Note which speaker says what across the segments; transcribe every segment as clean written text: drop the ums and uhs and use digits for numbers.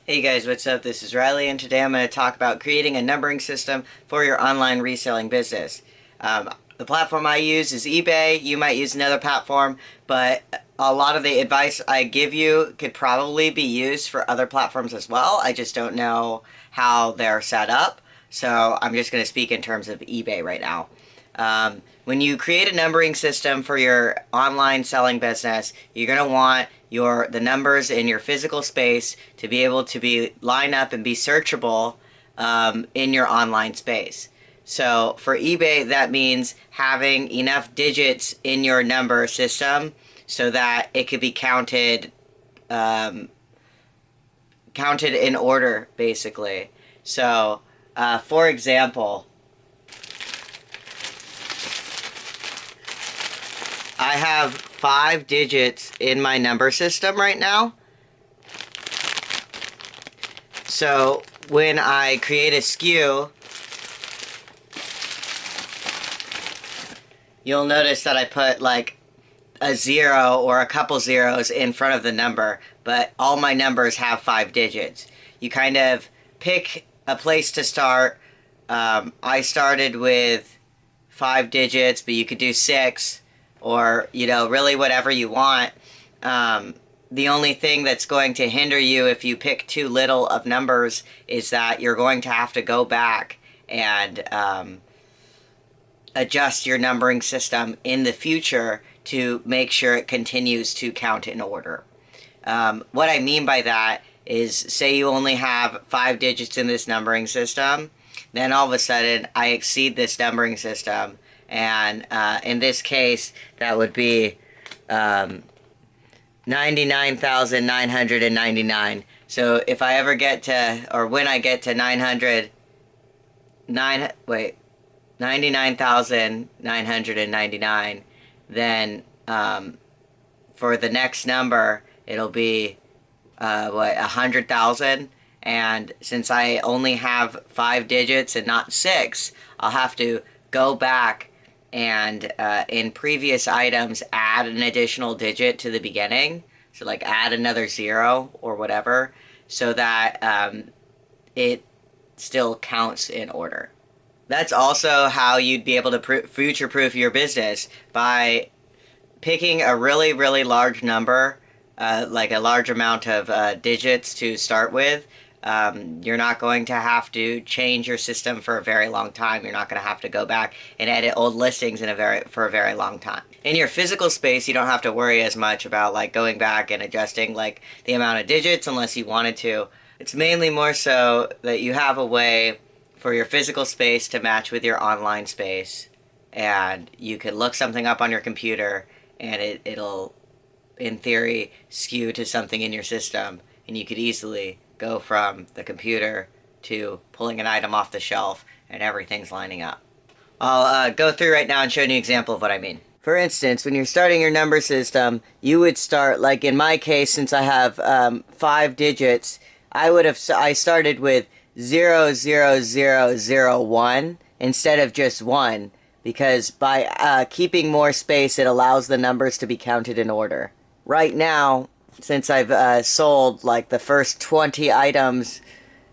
Speaker 1: Hey guys, what's up? This is Riley, and today I'm going to talk about creating a numbering system for your online reselling business. The platform I use is eBay. You might use another platform, but a lot of the advice I give you could probably be used for other platforms as well. I just don't know how they're set up, so I'm just going to speak in terms of eBay right now. When you create a numbering system for your online selling business, you're going to want the numbers in your physical space to be able to be line up and be searchable in your online space. So for eBay, that means having enough digits in your number system so that it could be counted in order, basically. So, for example, I have 5 digits in my number system right now. So when I create a SKU, you'll notice that I put like a 0 or a couple zeros in front of the number, but all my numbers have 5 digits. You kind of pick a place to start. I started with 5 digits, but you could do 6 or, really whatever you want. The only thing that's going to hinder you if you pick too little of numbers is that you're going to have to go back and adjust your numbering system in the future to make sure it continues to count in order. What I mean by that is, say you only have 5 digits in this numbering system, then all of a sudden I exceed this numbering system, and in this case that would be 99,999. So if I ever get to, or when I get to 99,999, then for the next number it'll be 100,000. And since I only have 5 digits and not 6, I'll have to go back and in previous items add an additional digit to the beginning. So like add another 0 or whatever, so that it still counts in order. That's also how you'd be able to future-proof your business, by picking a really, really large number, like a large amount of digits to start with. You're not going to have to change your system for a very long time. You're not going to have to go back and edit old listings for a very long time. In your physical space, you don't have to worry as much about like going back and adjusting like the amount of digits unless you wanted to. It's mainly more so that you have a way for your physical space to match with your online space, and you can look something up on your computer and it'll in theory skew to something in your system, and you could easily go from the computer to pulling an item off the shelf and everything's lining up. I'll go through right now and show you an example of what I mean. For instance, when you're starting your number system, you would start, like in my case, since I have 5 digits, I started with 00001 instead of just 1, because by keeping more space, it allows the numbers to be counted in order. Right now, since I've sold like the first 20 items,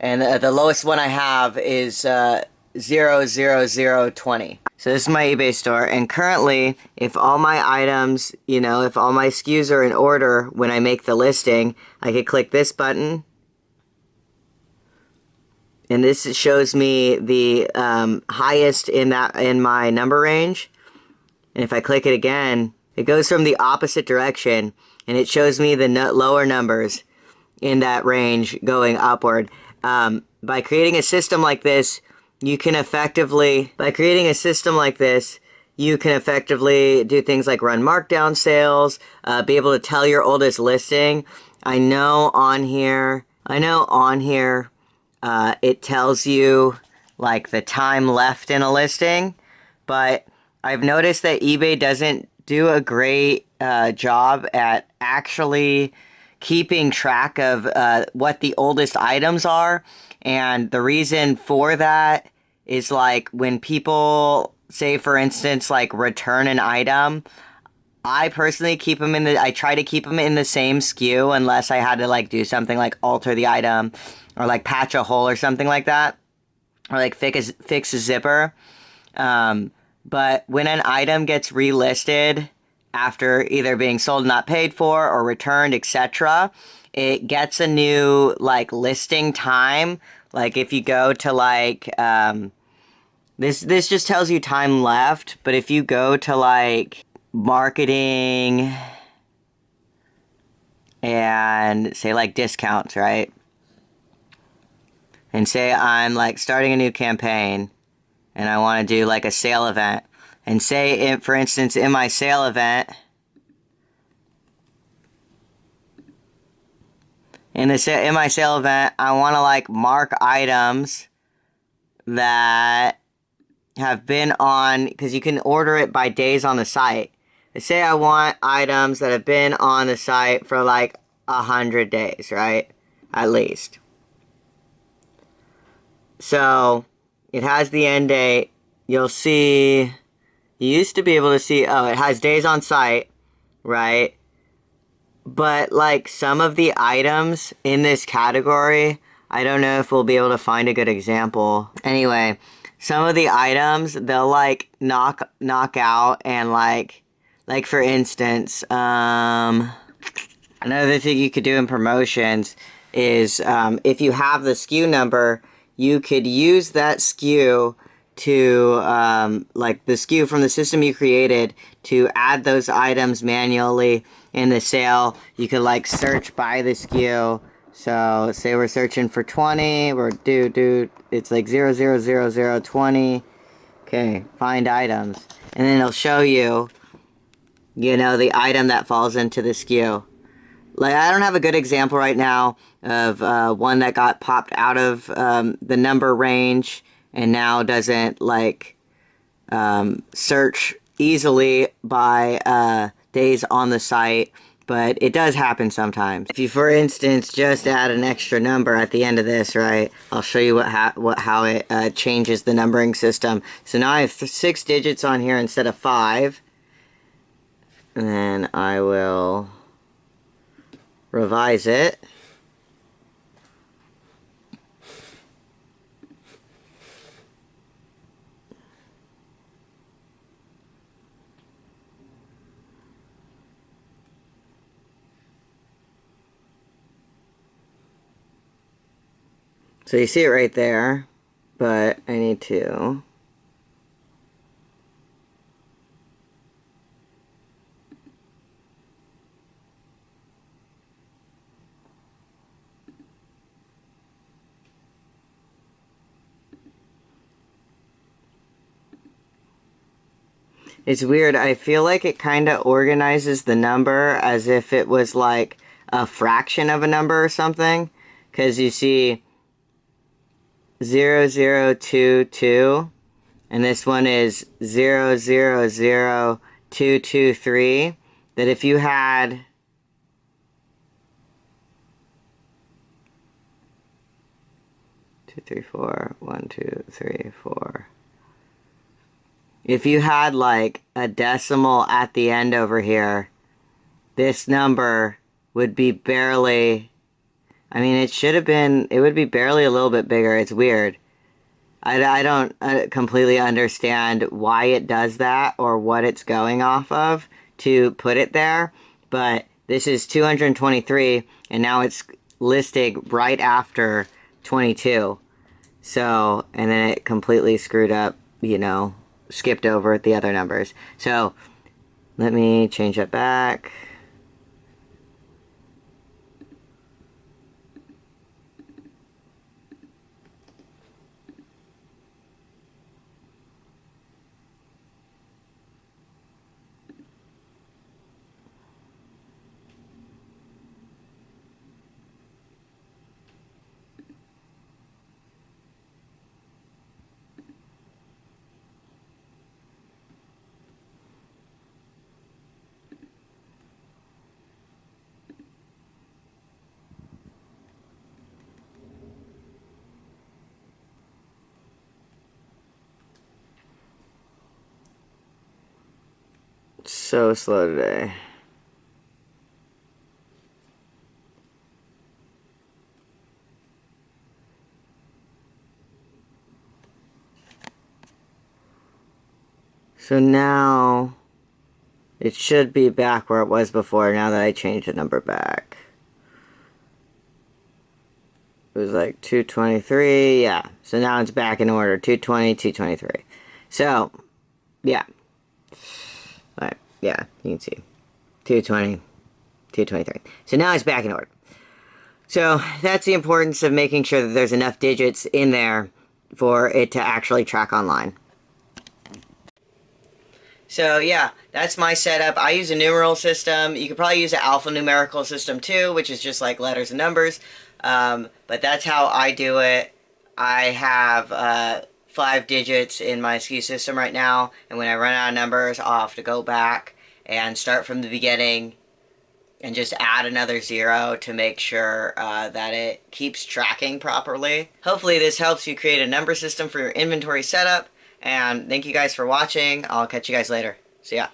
Speaker 1: and the lowest one I have is 00020. So this is my eBay store, and currently, if all my items, if all my SKUs are in order when I make the listing, I could click this button, and this shows me the highest in my number range. And if I click it again, it goes from the opposite direction, and it shows me the lower numbers in that range going upward. By creating a system like this, you can effectively do things like run markdown sales, be able to tell your oldest listing. I know on here, it tells you like the time left in a listing, but I've noticed that eBay doesn't do a great job at actually keeping track of what the oldest items are. And the reason for that is, like, when people say, for instance, like return an item, I personally keep them in the, I try to keep them in the same SKU unless I had to like do something like alter the item or like patch a hole or something like that, or like fix a zipper. Um, but when an item gets relisted after either being sold, not paid for, or returned, etc., it gets a new like listing time. Like if you go to like this just tells you time left, but if you go to like marketing and say like discounts, right? And say I'm like starting a new campaign and I want to do like a sale event. And say, for instance, in my sale event, in my sale event, I want to like mark items that have been on, because you can order it by days on the site. Say I want items that have been on the site for like 100 days, right? At least. So it has the end date. You'll see, you used to be able to see, oh, it has days on site, right? But like some of the items in this category, I don't know if we'll be able to find a good example. Anyway, some of the items they'll like knock out and like for instance, another thing you could do in promotions is if you have the SKU number, you could use that SKU to like the SKU from the system you created to add those items manually in the sale. You could like search by the SKU. So say we're searching for 20, we're it's like 000020. Okay, find items. And then it'll show you, you know, the item that falls into the SKU. Like, I don't have a good example right now of one that got popped out of the number range and now doesn't, like, search easily by days on the site, but it does happen sometimes. If you, for instance, just add an extra number at the end of this, right, I'll show you how it changes the numbering system. So now I have 6 digits on here instead of 5, and then I will revise it. So you see it right there, but I need to it's weird. I feel like it kind of organizes the number as if it was like a fraction of a number or something. Because you see 0022, and this one is 000223. That if you had 2, 3, 4, 1, 2, 3, 4. If you had like a decimal at the end over here, this number would be barely, I mean, it would be barely a little bit bigger. It's weird. I don't completely understand why it does that or what it's going off of to put it there, but this is 223, and now it's listing right after 22. So, and then it completely screwed up, you know, skipped over the other numbers. So, let me change that back. So slow today. So now it should be back where it was before now that I changed the number back. It was like 223, yeah. So now it's back in order, 220, 223. So, yeah. Alright, yeah, you can see. 220, 223. So now it's back in order. So that's the importance of making sure that there's enough digits in there for it to actually track online. So yeah, that's my setup. I use a numeral system. You could probably use an alphanumerical system too, which is just like letters and numbers. But that's how I do it. I have 5 digits in my SKU system right now, and when I run out of numbers, I'll have to go back and start from the beginning and just add another 0 to make sure that it keeps tracking properly. Hopefully this helps you create a number system for your inventory setup, and thank you guys for watching. I'll catch you guys later. See ya.